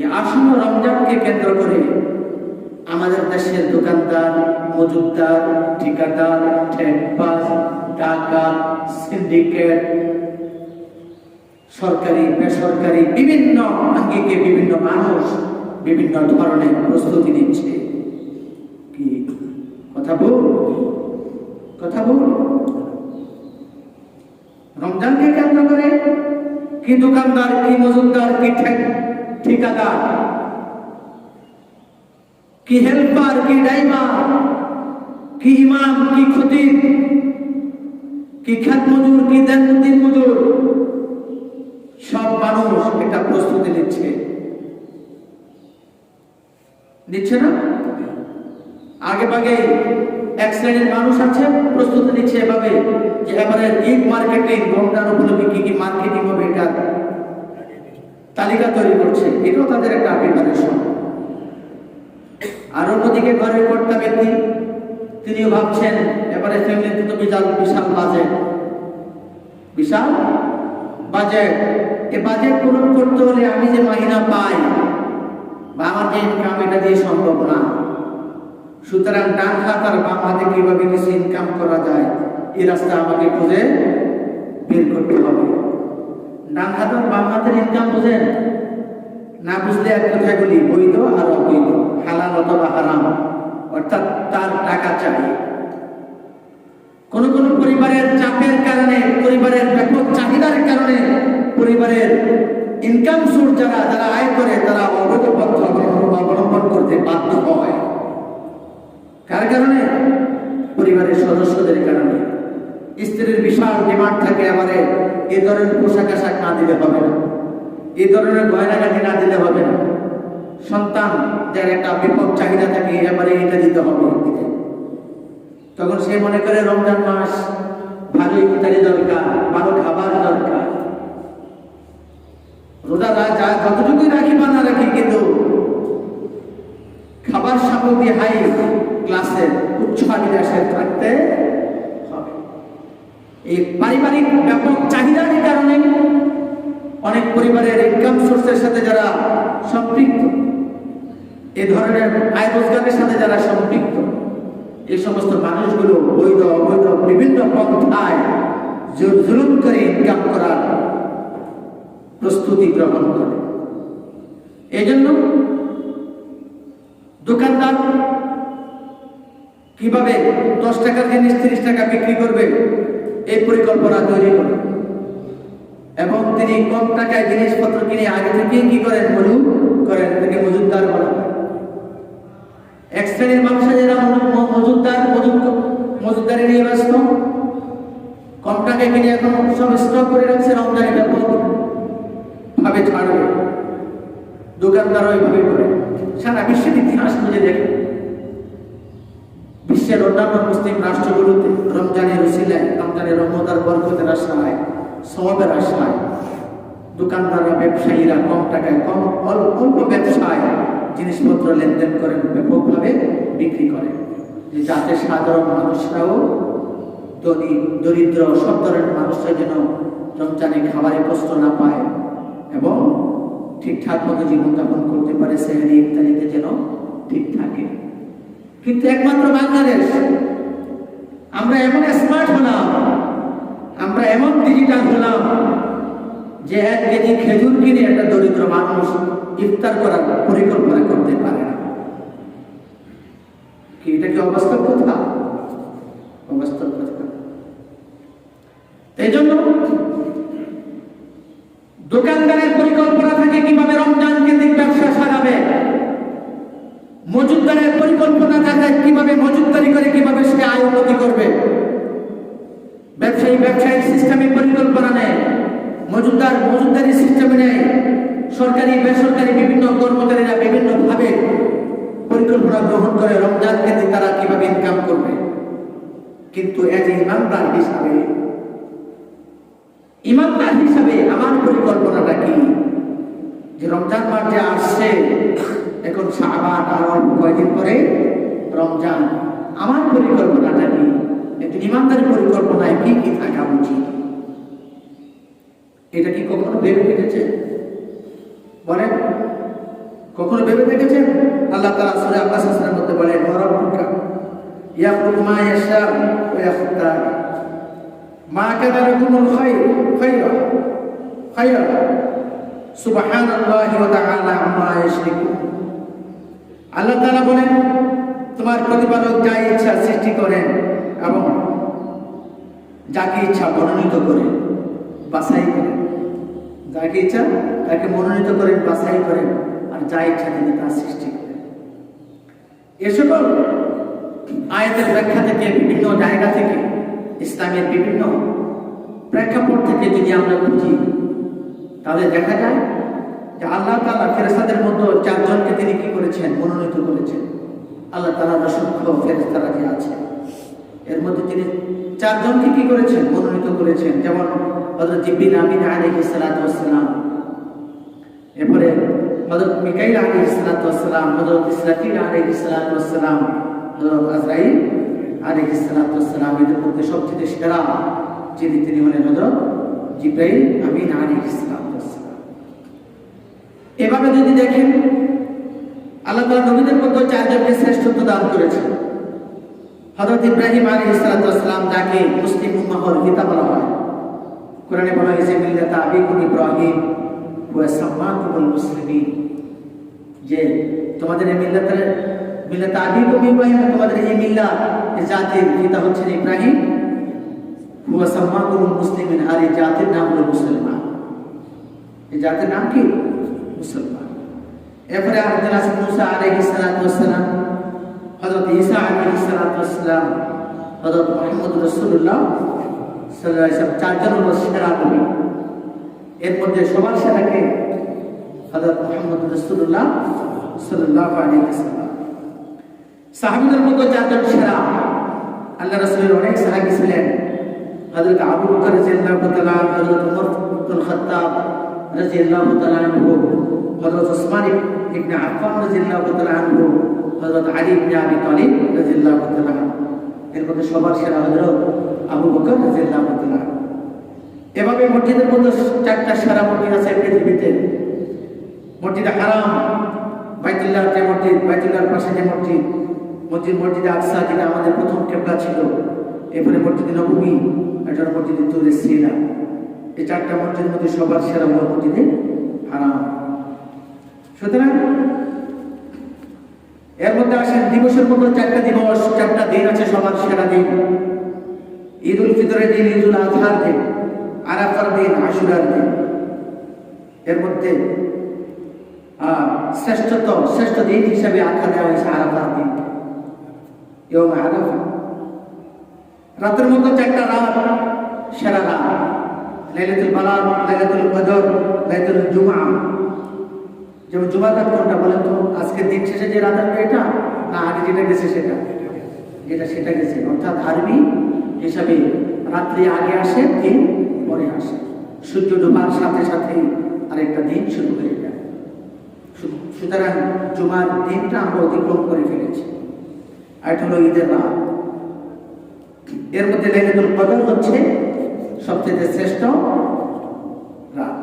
এই আসন্ন রমজানকে কেন্দ্র করে আমাদের দেশের দোকানদার, মজুদদার, ঠিকাদার, ঠেকবাজ, ডাকাত, সিন্ডিকেট, সরকারি বেসরকারি বিভিন্ন আঙ্গিকে বিভিন্ন মানুষ বিভিন্ন ধরনের প্রস্তুতি নিচ্ছে। কি কথা বল রমজানকে কেন্দ্র করে কি দোকানদার, কি মজুদদার, কি ঠিকাদার, কি হেল্পার, কি ড্রাইভার, কি ইমাম, কি খতিব, কি খাত মজুর, কি দিন মজুর, সব মানুষ একটা প্রস্তুতি নিচ্ছে না? আগে ভাগে এক শ্রেণীর মানুষ আছে প্রস্তুতি নিচ্ছে এভাবে যে এবারে ঈদ মার্কেটিং, রমজান উপলক্ষে কি কি মার্কেটিং হবে এটা তালিকা তৈরি করছে। এটাও তাদের একটা প্রিপারেশন। আর অন্যদিকে ঘরের কর্তা ব্যক্তি তিনিও ভাবছেন এবারে ফ্যামিলিতে তো বিশাল বাজেট, এই বাজেট পূরণ করতে হলে আমি যে মাহিনা পাই বা আমার যে ইনকাম এটা দিয়ে সম্ভব না। সুতরাং ডান হাত আর বাম হাতে কিভাবে কিছু ইনকাম করা যায় এই রাস্তা আমাকে খুঁজে বের করতে হবে। ডান হাত আর বাম হাতের ইনকাম বুঝেন না? বুঝলে এক কথায় বলি বৈধ আর অবৈধ, হালাল অথবা হারাম, অর্থাৎ তার টাকা চাই। কোন পরিবারের চাপের কারণে, পরিবারের ব্যাপক চাহিদার কারণে পরিবারের ইনকাম সোর্স যারা আয় করে তারা অবৈধ পন্থা অবলম্বন করতে বাধ্য হয়। কার কারণে? পরিবারের সদস্যদের কারণে। স্ত্রীর বিশাল ডিমান্ড থাকে, এবারে এ ধরনের পোশাক আশাক না দিলে হবে না, এই ধরনের গয়নাগাটি না দিলে হবে না। সন্তান যার একটা ব্যাপক চাহিদা থাকে, এবারে এটা দিতে হবে। তখন সে মনে করে রমজান মাস, ভালো ইফতারি দরকার, ভালো খাবার দরকার। রোজা যতটুকুই রাখি বা না রাখি, কিন্তু খাবার সামগ্রী হাই ক্লাসের উচ্চ বিলাসের থাকতে হবে। এই পারিবারিক ব্যাপক চাহিদার কারণে অনেক পরিবারের ইনকাম সোর্সের সাথে যারা সম্পৃক্ত, এই ধরনের আয় রোজগারের সাথে যারা সম্পৃক্ত, এই সমস্ত মানুষগুলো বৈধ অবৈধ বিভিন্ন পন্থায় জুলুম করে ইনকাম করার প্রস্তুতি গ্রহণ করে। এই জন্য দোকানদার কিভাবে 10 টাকার জিনিস 30 টাকা বিক্রি করবে এই পরিকল্পনা তৈরি করে, এবং তিনি কম টাকায় জিনিসপত্র কিনে আগে থেকেই কি করেন, মজুদ করেন, তাকে মজুদদার বলা হয়। এক শ্রেণীর মানুষের যারা মজুদদারি নিয়ে ব্যস্ত, কম টাকায় কিনে এখন সব স্টক করে রাখছে, রমজানে ব্যাপক ভাবে ছাড়বে। দোকানদার ওইভাবে করে। সারা বিশ্বের ইতিহাস খুঁজে দেখে, বিশ্বের অন্যান্য মুসলিম রাষ্ট্রগুলোতে রমজানের উসিলায়, রমজানের রহমতার বরকতের আশায়, সওয়াবের আশায় দোকানদাররা, ব্যবসায়ীরা কম টাকায়, অল্প ব্যবসায় জিনিসপত্র লেনদেন করেন, ব্যাপকভাবে বিক্রি করেন, যাতে সাধারণ মানুষরাও, দরিদ্র সব ধরনের মানুষরা যেন রমজানে খাবারে কষ্ট না পায় এবং ঠিকঠাক মতো জীবনযাপন করতে পারে, সেহরি ইত্যাদিতে যেন ঠিক থাকে। কিন্তু একমাত্র বাংলাদেশ, আমরা এমন স্মার্ট হলাম, আমরা এমন ডিজিটাল হলাম যে 1 কেজি খেজুর কিনে একটা দরিদ্র মানুষ ইফতার করার পরিকল্পনা করতে পারে না। কি এটা কি অবাস্তব কথা? অবাস্তব কথা। এই জন্য দোকানদারের পরিকল্পনা থাকে কিভাবে রমজান কেন্দ্রিক ব্যবসা সারাবে, মজুদদারের পরিকল্পনা থাকে কিভাবে মজুদদারি করে কিভাবে সে আয় উন্নতি করবে। ব্যবসায়িক সিস্টেমে পরিকল্পনা নেয়, মজুদদারি সিস্টেমে নেয়, সরকারি বেসরকারি বিভিন্ন কর্মচারীরা বিভিন্ন ভাবে পরিকল্পনা গ্রহণ করে রমজান কেন্দ্রিক তারা কিভাবে ইনকাম করবে। কিন্তু এজ ইমানদার হিসাবে আমার পরিকল্পনাটা কি, যে রমজান মাস যে আসছে, এখন শাবান আর অল্প কয়েকদিন পরে রমজান, আমার পরিকল্পনাটা কি, একটু ইমানদারি পরিকল্পনায় কি কি থাকা উচিত, এটা কি কখনো ভেবে দেখেছে? বলেন, কখনো ভেবে দেখেছেন? আল্লাহ তাআলা সূরা কাসাসের মধ্যে বলেন, ওয়া রাব্বুকা ইয়াখলুকু মা ইয়াশা ওয়া ইয়াখতার মা কানা লাকুমুল খায়রা সুবহানাল্লাহি ওয়া তাআলা আম্মা ইউশরিকুন। আল্লাহ তাআলা বলেন, তোমার প্রতিপালক যা ইচ্ছা সৃষ্টি করেন এবং যাকে ইচ্ছা মনোনীত করেন, বাছাই করেন। যাকে ইচ্ছা তাকে মনোনীত করেন, বাছাই করেন, আর যা ইচ্ছা তিনি তা সৃষ্টি করেন। এ সকল আয়াতের ব্যাখ্যা থেকে, বিভিন্ন জায়গা থেকে, ইসলামের বিভিন্ন প্রেক্ষাপট থেকে যদি আমরা বুঝি, তাহলে দেখা যায় যে আল্লাহ তাআলা ফেরেশতাদের মধ্যে 4 জনকে তিনি কি করেছেন? মনোনীত করেছেন। আল্লাহ তাআলার অসংখ্য ফেরেশতারা যে আছে, এর মধ্যে তিনি 4 জনকে কি করেছেন? মনোনীত করেছেন। যেমন হযরত জিবরিল আমিন আলাইহিস সালাতু ওয়াস সালাম, এরপরে হযরত মিকাইল আলাইহিস সালাতু ওয়াস সালাম, হযরত ইসরাফিল আলাইহিস সালাতু ওয়াস সালাম, হযরত আজরাইল আলাইহিস সালাতু ওয়াস সালাম। এদের মধ্যে সবচেয়ে সেরা যিনি, তিনি হলেন হযরত জিবরাইল আমিন আলাইহিস সালাতু ওয়াস সালাম। এভাবে যদি দেখেন, আল্লাহ তাআলা নবীদের মধ্যে 4 জনকে শ্রেষ্ঠত্ব দান করেছেন। হযরত ইব্রাহিম আলাইহিস সালাতু ওয়াস সালাম, যাকে মুসলিম উম্মাহর পিতা বলা হয়, কোরআনে বলা হয়েছে মিল্লাতা আবিকুম ইব্রাহিম ওয়া সাম্মাকুমুল মুসলিমিন, যে তোমাদের এই মিল্লাতা আবিকুম ইব্রাহিম, তোমাদের এই মিল্লাত, এই জাতির পিতা হচ্ছেন ইব্রাহিম, ওয়া সাম্মাকুমুল মুসলিমিন, আর এই জাতির নাম হলো মুসলমান। এই জাতির নাম কি? মুসলমান। এরপরে আমাদের আছে মুসা আলাইহিস সালাতু ওয়াস সালাম, হযরত ঈসা আলাইহিস সালাতু ওয়াস সালাম, হযরত মুহাম্মদ রাসূলুল্লাহ সাল্লাল্লাহু আলাইহি ওয়াসাল্লাম। 4 জন হলো সেরা নবী। এর মধ্যে সবার সেরাকে হযরত মুহাম্মদ রাসূলুল্লাহ সাল্লাল্লাহু আলাইহি ওয়াসাল্লাম। সাহাবীদের মধ্যে 4 জন সেরা। আল্লাহ রাসূলের অনেক সাহাবী ছিলেন। হযরত আবু বকর রাদিয়াল্লাহু তাআলা, হযরত ওমর ইবনে খাত্তাব রাদিয়াল্লাহু তাআলা আনহু, হযরত উসমান ইবনে আফফান রাদিয়াল্লাহু তাআলা আনহু, হযরত আলী ইবনে আবি তালিব রাদিয়াল্লাহু তাআলা আনহু। এর মধ্যে সবার সেরা হযরত আবু বকর রাদিয়াল্লাহু তাআলা। এভাবে মসজিদের মধ্যে 4টা সেরা মসজিদ আছে পৃথিবীতে। মসজিদে হারাম, বাইতুল্লাহর যে মসজিদ, বাইতুল্লাহর পাশে যে মসজিদ, মসজিদে আকসা, যেটা আমাদের প্রথম কিবলা ছিল। এরপরে মসজিদে নববী, এটা মসজিদে তুরে সিনা। এই 4টা মসজিদের মধ্যে সবার সেরা হলো মসজিদে হারাম। সুতরাং এর মধ্যে আসেন দিবসের মধ্যে 4টা দিবস, 4টা দিন আছে সবার সেরা দিন। ঈদ উল ফিতরের দিন, ঈদ উল আজহার দিন, আরাফার দিন, আশুরার দিন। এর মধ্যে শ্রেষ্ঠ দিন হিসাবে আখ্যা দেওয়া হয়েছে আরাফার দিন, ইয়ৌম আরাফা। রাতের মধ্যে 4টা রাত সেরা রাত, লাইলাতুল বারাত, লাইলাতুল কদর, লাইলাতুল জুমআ। যেমন জুমার রাত কোনটা বলেন তো? আজকের দিন শেষে যে রাত আসবে এটা, না আগে যেটা গেছে সেটা? সেটা গেছে। অর্থাৎ আরবি হিসাবে রাত্রি আগে আসে, দিন পরে আসে। সূর্য ডোবার সাথে সাথে আরেকটা দিন শুরু হয়ে যায়। সুতরাং জুমার দিনটা আমরা অতিক্রম করে ফেলেছি। আর এটা হলো ঈদের রাত। এর মধ্যে লাইলাতুল কদর হচ্ছে সবচেয়ে শ্রেষ্ঠ রাত।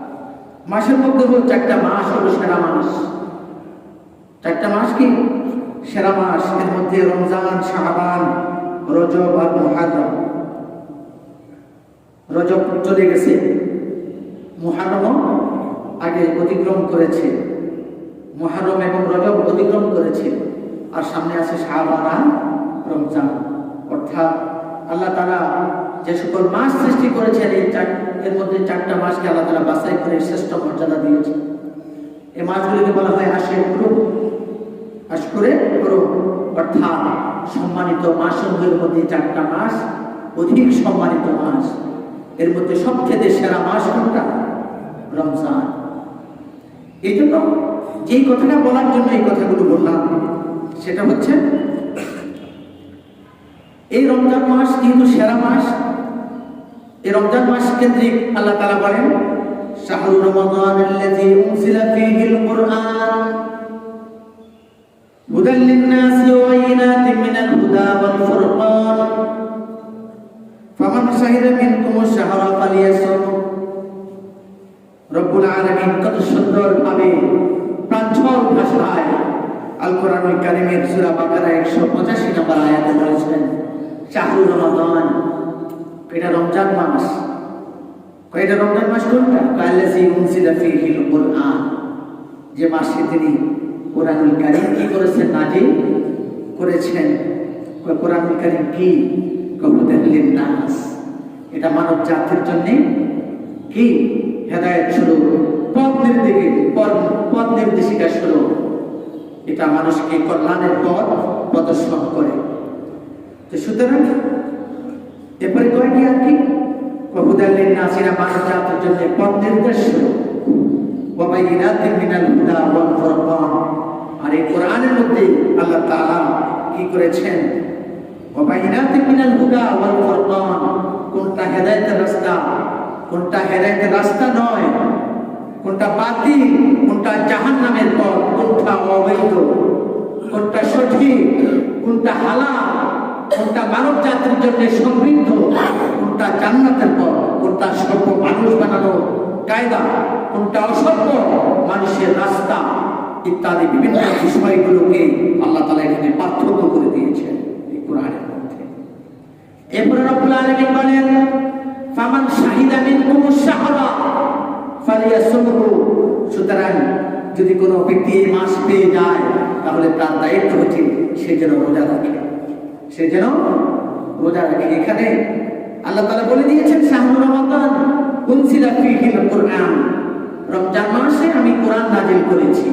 মাসের মধ্যে হলো 4টা মাস হলো সেরা মাস। 4টা মাস কি সেরা মাস? এর মধ্যে রমজান, শাবান, রজব আর মুহররম। রজব চলে গেছে, মুহররম আগে অতিক্রম করেছে। মুহররম এবং রজব অতিক্রম করেছে, আর সামনে আছে শাবান আর রমজান। অর্থাৎ আল্লাহ তাআলা যে সকল মাস সৃষ্টি করেছেন, এর মধ্যে 4টা মাসকে আল্লাহ তাআলা বাছাই করে শ্রেষ্ঠ মর্যাদা দিয়েছেন। এই মাসগুলিকে বলা হয় আশকুরে হুরুম, অর্থাৎ সম্মানিত মাসগুলির মধ্যে 4টা মাস অধিক সম্মানিত মাস। এর মধ্যে সবচেয়ে সেরা মাস কোনটা? রমজান। এই জন্য যেই কথাটা বলার জন্য এই কথাগুলো বললাম, সেটা হচ্ছে এই রমজান মাস যেহেতু সেরা মাস, এই রমজান মাস কেন্দ্রিক আল্লাহ তাআলা বলেন, শাহরু রমাদানাল্লাযী উনজিলা ফীহিল কুরআন হুদাল লিন-নাসি ওয়া বায়িনাতিন মিনাল হুদা ওয়াল ফুরকান ফামান শাহিদা মিনকুমুশ শাহরা ফালিয়াসুম। রব্বুল আলামিন কত সুন্দরভাবে প্রাঞ্জলভাবে ভাষায় আল কোরআনুল কারীমের সূরা বাকারা 185 নম্বর আয়াতে বলেছেন শাহরুর রমাদান, এটা রমজান মাস। কয়টা রমজান মাস কোনটা? কাল্লাযী উনজিলা ফীহিল কুরআন, যে মাসে তিনি কোরআনুল কারীম কি করেছেন, নাজিল করেছেন। কোরআনুল কারীম কি? হুদাল লিন-নাস, এটা মানব জাতির জন্য কি হেদায়েত স্বরূপ, পথ নির্দেশিকা স্বরূপ। এটা মানুষকে কল্যাণের পথ প্রদর্শন করে। তো সুতরাং এরপরে কয় কি আর কি? হুদাল লিন-নাস, এটা মানব জাতির জন্য পথ নির্দেশ স্বরূপ। ওয়া বাইয়িনাতিন মিনাল হুদা ওয়াল ফুরকান, আর এই কোরআনের মধ্যে আল্লাহ তাআলা কি করেছেন? ওয়া বাইয়িনাতিন মিনাল হুদা ওয়াল ফুরকান, কোনটা হেদায়েতের রাস্তা, কোনটা হেদায়েতের রাস্তা নয়, কোনটা বাতিল, কোনটা জাহান্নামের পথ, কোনটা অবৈধ, কোনটা সঠিক, কোনটা হালাল, কোনটা মানব জাতির জন্য সমৃদ্ধ, কোনটা জান্নাতের পথ, কোনটা সভ্য মানুষ বানানোর কায়দা, কোনটা অসভ্য মানুষের রাস্তা, ইত্যাদি বিভিন্ন বিষয়গুলোকে আল্লাহ তাআলা এখানে পার্থক্য করে দিয়েছেন এই কোরআনের মধ্যে। এরপরে রব্বুল আলামিন বলেন ফামান শাহিদা মিনকুমুশ শাহরা ফালিয়াসুমহু, সুতরাং যদি কোনো ব্যক্তি এই মাস পেয়ে যায় তাহলে তার দায়িত্ব হচ্ছে সে যেন রোজা রাখে, সে যেন রোজা রাখে। এখানে আল্লাহ তাআলা বলে দিয়েছেন শাহরুর রমাদান উনজিলা ফীহিল কুরআন, রমজান মাসে আমি কোরআন নাজিল করেছি,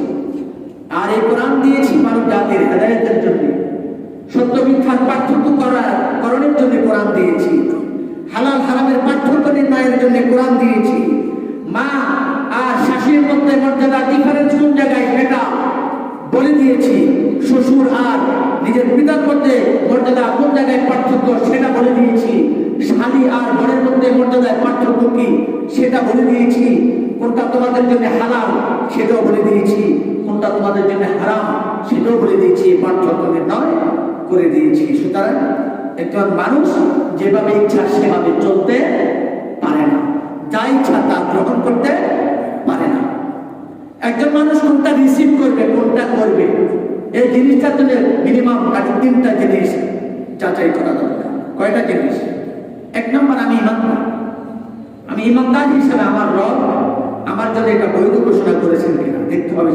আর এই কোরআন দিয়েছি মানব জাতির হেদায়েতের জন্য, সত্য মিথ্যার পার্থক্য করণের জন্য কোরআন দিয়েছি, হালাল হারামের পার্থক্য নির্ণয়ের জন্য কোরআন দিয়েছি। মা আর শাশুড়ির মধ্যে মর্যাদা ডিফারেন্স কোন জায়গায় সেটা বলে দিয়েছি, শ্বশুর আর নিজের পিতার মধ্যে মর্যাদা কোন জায়গায় পার্থক্য সেটা বলে দিয়েছি, শালী আর বোনের মধ্যে মর্যাদায় পার্থক্য কি সেটা বলে দিয়েছি, কোনটা তোমাদের জন্য হালাল সেটাও বলে দিয়েছি, কোনটা তোমাদের জন্য হারাম সেটাও বলে দিয়েছি, পার্থক্য নির্ণয় করে দিয়েছি। সুতরাং একজন মানুষ যেভাবে ইচ্ছা সেভাবে চলতে পারে না, যা ইচ্ছা তা গ্রহণ করতে পারে না। একজন মানুষ কোনটা রিসিভ করবে, কোনটা করবে, এই জিনিসটার জন্য মিনিমাম 3টা জিনিস যাচাই করা দরকার। কয়টা জিনিস? এক নম্বর, আমি ইমানদার। আমি ইমানদার হিসেবে আমার রব আমার জন্য এটা বৈধ ঘোষণা করেছেন কিনা দেখতে হবে,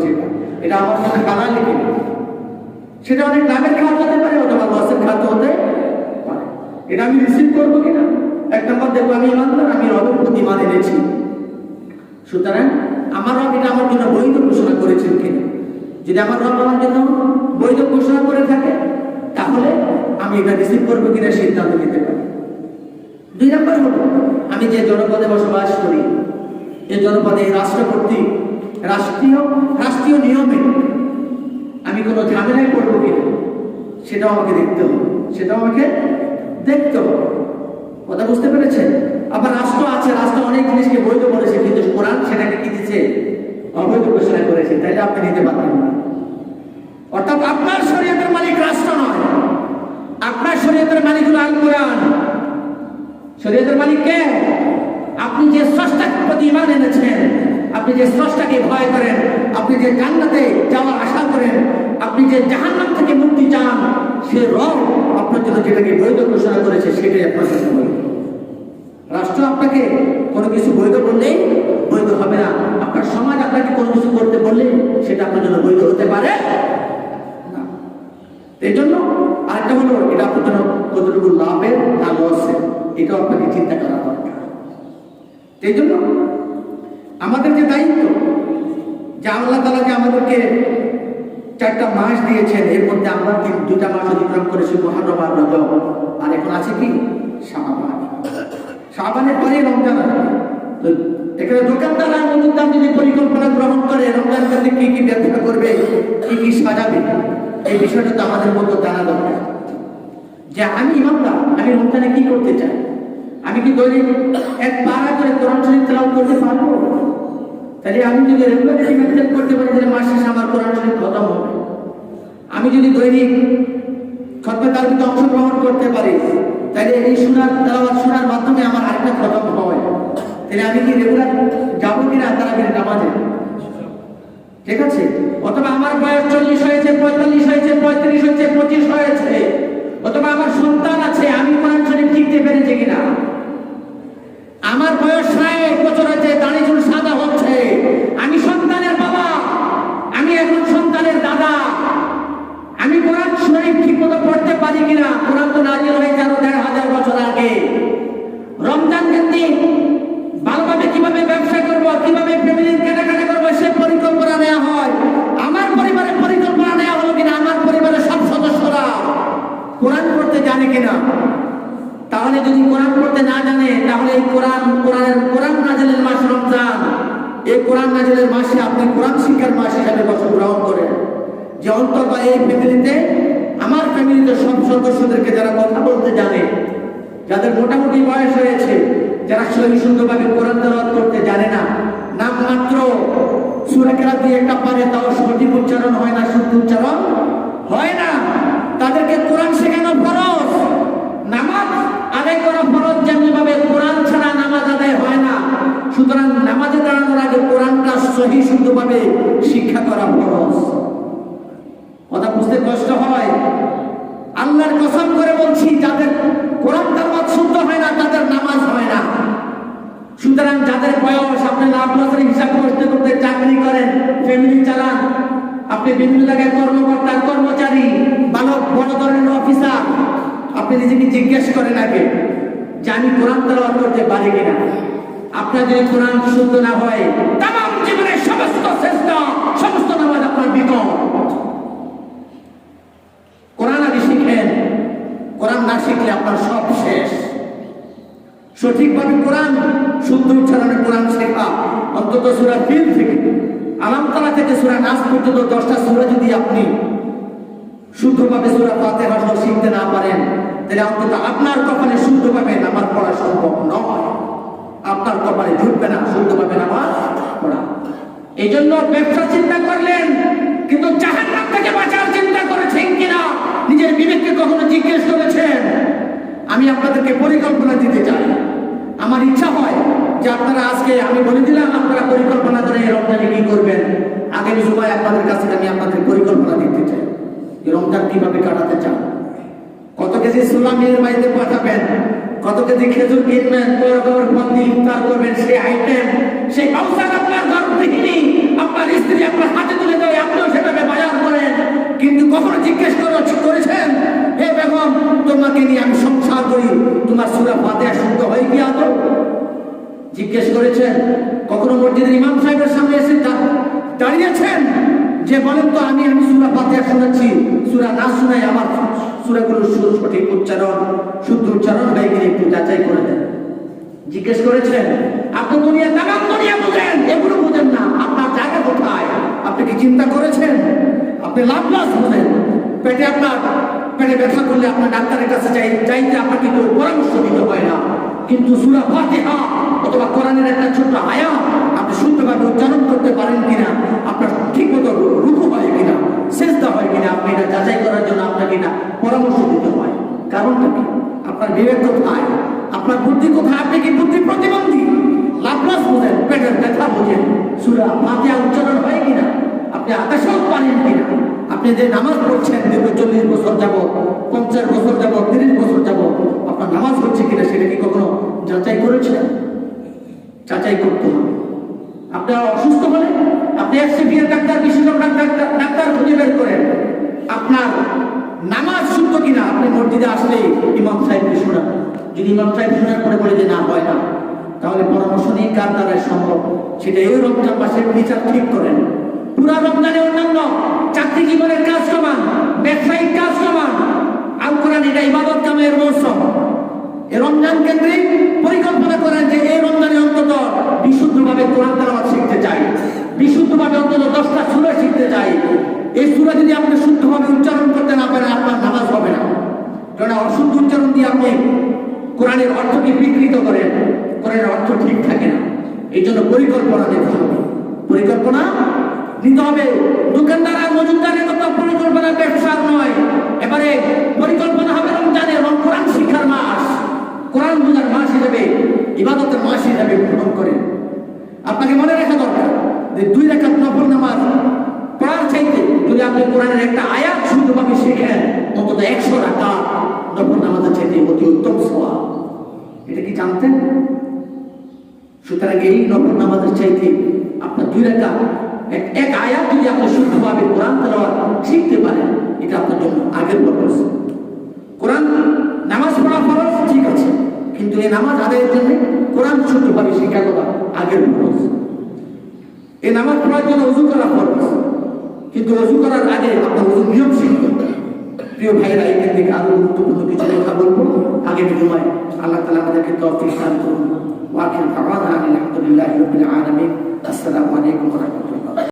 এটা আমার জন্য হালাল কিনা। সেটা অনেক লাভের খাত হতে পারে অথবা লসের খাত হতে পারে, এটা আমি রিসিভ করবো কিনা। এক নম্বর দেখবো আমি ইমানদার, আমি রবের প্রতি ইমান এনেছি, সুতরাং আমার রব এটা আমার জন্য বৈধ ঘোষণা করেছেন কিনা। যদি আমার রব আমার জন্য বৈধ ঘোষণা করে থাকে তাহলে আমি এটা রিসিভ করবো কিনা সিদ্ধান্ত নিতে পারি। 2 নম্বর হলো, আমি যে জনপদে বসবাস করি এই জনপদে রাষ্ট্র কর্তৃক রাষ্ট্রীয় নিয়মে আমি কোনো ঝামেলায় পড়বো কিনা সেটাও আমাকে দেখতে হবে, কথা বুঝতে পেরেছেন? আবার রাষ্ট্র আছে, রাষ্ট্র অনেক জিনিসকে বৈধ করেছে, কিন্তু কোরআন সেটাকে কি দিচ্ছে? অবৈধ ঘোষণা করেছে, তাইলে আপনি নিতে পারবেন না। অর্থাৎ আপনার শরীয়তের মালিক রাষ্ট্র নয়, আপনার শরীয়তের মালিক হলো আল কোরআন। শরীয়তের মালিক কে? আপনি যে স্রষ্টার প্রতি ঈমান এনেছেন, আপনি যে স্রষ্টাকে ভয় করেন, আপনি যে জান্নাতে যাওয়ার আশা করেন, আপনি যে জাহান্নাম থেকে মুক্তি চান, সে রব আপনার জন্য যেটাকে বৈধ ঘোষণা করেছে সেটাই আপনার জন্য বৈধ। রাষ্ট্র আপনাকে কোনো কিছু বৈধ বললেই বৈধ হবে না, আপনার সমাজ আপনাকে কোনো কিছু করতে বললে সেটা আপনার জন্য বৈধ হতে পারে না। এই জন্য আরেকটা হলো, এটা আপনার জন্য কতটুকু লাভের না লসের এটাও আপনাকে চিন্তা করা দরকার। এই জন্য আমাদের যে দায়িত্ব, যে আল্লাহ তাআলা যে আমাদেরকে 4টা মাস দিয়েছেন, এর মধ্যে আমরা 2টা মাস অতিক্রম করেছি, মুহররম আর রজব, আর এখন আছে কি শাবান। শাবানের পরে রমজান আসবে। তো এখানে দোকানদার নতুন যদি পরিকল্পনা গ্রহণ করে রমজান কালে কি কি ব্যবসা করবে, কি কি সাজাবে, এই বিষয়টা তো আমাদের মধ্যে জানা দরকার। যে আমি ইমানদার, আমি রমজানে কি করতে চাই, আমি কি দৈনিক 1 পারা করে কোরআন শরীফ তেলাওয়াত করতে পারবো? তাহলে আমি যদি রেগুলারলি মেনটেন করতে পারি তাহলে মাস শেষে আমার কোরআন শরীফ খতম হবে। আমি যদি দৈনিক খতমে তারাবিতে অংশগ্রহণ করতে পারি তাহলে এই তেলাওয়াত শোনার মাধ্যমে আমার আরেকটা খতম হয়। তাহলে আমি কি রেগুলার যাবো কিনা তারাবির নামাজে? ঠিক আছে? অথবা আমার বয়স কোরআন নাজিলের মাসে আপনি কোরআন শিক্ষার মাস হিসাবে গ্রহণ করেন, যে অন্তত এই ফ্যামিলিতে, আমার ফ্যামিলিতে সব সদস্যদেরকে যারা কথা বলতে জানে, যাদের মোটামুটি বয়স হয়েছে, যারা সহি সুন্দরভাবে কোরআন তেলাওয়াত করতে জানে না, নামমাত্র সূরা কেরাত দিয়ে একটা পারে, তাও সঠিক উচ্চারণ হয় না, শুদ্ধ উচ্চারণ হয় না, তাদেরকে কোরআন শেখানো ফরজ। নামাজ আদায় করা ফরজ, যেমনিভাবে কোরআন ছাড়া নামাজ আদায় হয় না, সুতরাং নামাজে দাঁড়ানোর আগে কোরআনটা সহি শুদ্ধভাবে শিক্ষা করা ফরজ। কথা বুঝতে কষ্ট হয়। আল্লাহর কসম করে বলছি, যাদের কোরআন তেলাওয়াত শুদ্ধ হয় না তাদের নামাজ হয় না। সুতরাং যাদের বয়স, আপনি লাভ লসের হিসাব করতে করতে চাকরি করেন, ফ্যামিলি চালান, আপনি বিভিন্ন জায়গায় কর্মকর্তা, কর্মচারী, বালক, বড় ধরনের অফিসার, আপনি নিজেকে জিজ্ঞেস করেন আগে যে আমি কোরআন তেলাওয়াত করতে পারি কিনা। আপনার যদি কোরআন শুদ্ধ না হয়, তামাম জীবনের সমস্ত চেষ্টা, সমস্ত নামাজ আপনার বিকল। কোরআন আগে শিখেন, কোরআন না শিখলে আপনার সব শেষ। সঠিকভাবে কোরআন শুদ্ধ উচ্চারণে কোরআন শেখা, অন্তত সূরা ফিল থেকে আলাম তারা থেকে সূরা নাস পর্যন্ত 10টা সূরা যদি আপনি শুদ্ধভাবে সূরা ফাতিহা সহ শিখতে না পারেন, তাহলে অন্তত আপনার কপালে শুদ্ধভাবে নামাজ পড়া সম্ভব নয়। আপনার কপালে জুটবে না শুদ্ধভাবে নামাজ পড়া। এই জন্য ব্যবসা চিন্তা করলেন, কিন্তু জাহান্নাম থেকে বাঁচার চিন্তা করেছেন কিনা নিজের বিবেককে কখনো জিজ্ঞেস করেছেন? আমি আপনাদেরকে পরিকল্পনা দিতে চাই। আমার ইচ্ছা হয় যে আপনারা আজকে, আমি বলে দিলাম, আপনারা পরিকল্পনা করে এই রমজানে কি করবেন। আগামী সময় আপনাদের কাছে আমি আপনাদের পরিকল্পনা দিতে চাই, এই রমজান কিভাবে কাটাতে চান। কত কেজি ছোলা মেয়ের বাড়িতে পাঠাবেন, কত কেজি খেজুর কিনবেন, ইফতার করবেন, সেই আইটেম, সেই কাউসার আপনার গর্ভগৃহিণী, আপনার স্ত্রী আপনার হাতে তুলে দেয়, আপনিও সেভাবে বাজার করেন। কিন্তু কখনো জিজ্ঞেস করেছেন, হে বেগম, তোমাকে নিয়ে আমি সংসার করি, তোমার সূরা ফাতিহা শুদ্ধ হয় কি আদৌ? জিজ্ঞেস করেছেন? কখনো মসজিদের ইমাম সাহেবের সামনে এসে দাঁড়িয়েছেন যে বলেন তো, আমি সূরা ফাতিহা শোনাচ্ছি, সূরা না শোনাই আমার সূরাগুলোর সঠিক উচ্চারণ, শুদ্ধ উচ্চারণ হয় কিনা একটু যাচাই করে দেন। জিজ্ঞেস করেছেন? আপনি দুনিয়া, তামাম দুনিয়া বুঝেন, এগুলো বুঝেন না, আপনার জায়গা কোথায়? আপনি কি চিন্তা করেছেন? আপনি লাভ লস বুঝেন, পেটে ব্যথা করলে আপনার ডাক্তারের কাছে চাইতে আপনাকে কেউ পরামর্শ দিতে হয় না, কিন্তু সূরা ফাতিহা অথবা কোরআনের একটা ছোট্ট আয়াত আপনি শুদ্ধভাবে উচ্চারণ করতে পারেন কিনা, আপনার ঠিক মতো রুকু হয় কিনা, সিজদা হয় কিনা, আপনি এটা যাচাই করার জন্য আপনাকে এটা পরামর্শ দিতে হয়। কারণটা কি? আপনার বিবেক কোথায়? আপনার বুদ্ধি কোথায়? আপনি কি বুদ্ধি প্রতিবন্ধী? লাভ লস বুঝেন, পেটের ব্যথা বুঝেন, সূরা ফাতিহা উচ্চারণ হয় কিনা, আপনি আকাশেও পারেন কিনা, আপনি যে নামাজ পড়ছেন দীর্ঘ 40 বছর যাবত, 50 বছর যাবত, 30 বছর যাবত, আপনার নামাজ হচ্ছে কিনা সেটা কি কখনো যাচাই করেছেন? যাচাই করতে হবে। আপনার অসুস্থ হলে আপনি এক্সপিরিয়েন্স ডাক্তার, বিশেষজ্ঞ ডাক্তার খুঁজে বের করেন আপনার নামাজ শুদ্ধ কিনা। আপনি মসজিদে আসলে ইমাম সাহেবকে শোনান, যদি ইমাম সাহেব শোনার পরে বলে যে না হয় না, তাহলে পরামর্শ নিয়ে কার দ্বারা সম্ভব সেটা এই রমজান মাসের বিচার ঠিক করেন। পুরা রমজানে অন্যান্য চাকরি জীবনের কাজ সমান, ব্যবসায়িক কাজ সমান, আল কোরআন এটা ইবাদত কামের মৌসুম। এই রমজান কেন্দ্রিক পরিকল্পনা করেন যে এই রমজানে অন্তত বিশুদ্ধভাবে কোরআন তেলাওয়াত শিখতে চাই, বিশুদ্ধভাবে অন্তত 10টা সূরা শিখতে চাই। এই সূরা যদি আপনি শুদ্ধভাবে উচ্চারণ করতে না পারেন, আপনার নামাজ হবে না। কারণ অশুদ্ধ উচ্চারণ দিয়ে আপনি কোরআনের অর্থকে বিকৃত করেন, কোরআনের অর্থ ঠিক থাকে না। এই জন্য পরিকল্পনা নিতে হবে, পরিকল্পনা নিতে হবে। দোকানদার আর মজুমদারের মতো পরিকল্পনা ব্যবসার নয়। এবারে পরিকল্পনা হবে রমজানে কোরআন শিক্ষার মাস, কোরআন বোঝার মাস হিসেবে, ইবাদতের মাস হিসেবে গ্রহণ করেন। আপনাকে মনে রাখা দরকার যে 2 রাকাত নফল নামাজ পড়ার চাইতে যদি আপনি কোরআনের একটা আয়াত শুদ্ধভাবে শিখেন, অন্তত 100 রাকাত নফল নামাজের চাইতে অতি উত্তম সওয়াব। এটা কি জানতেন? সুতরাং এই নফল নামাজের চাইতে আপনার 2 রাকাত এক আয়াত যদি আপনি শুদ্ধভাবে কোরআন তেলাওয়াত শিখতে পারেন, এটা আপনার জন্য আগের ফরজ। কোরআন নামাজ পড়া ফরজ ঠিক আছে, কিন্তু এই নামাজ আদায়ের জন্য কোরআন শুদ্ধভাবে শিক্ষা করা আগের ফরজ। এই নামাজ পড়ার জন্য ওযু করা ফরজ, কিন্তু ওযু করার আগে আপনার ওযুর নিয়ম শিখতে হবে। প্রিয় ভাইরা, এখান থেকে আরো গুরুত্বপূর্ণ কিছু কথা বলবো আগামী সময়। আল্লাহ তাআলা আমাদেরকে তৌফিক দান করুন। ওয়া আখিরু দাওয়ানা আলহামদুলিল্লাহি রাব্বিল আলামিন। আসসালামু আলাইকুম ওয়া রাহমাতুল্লাহ।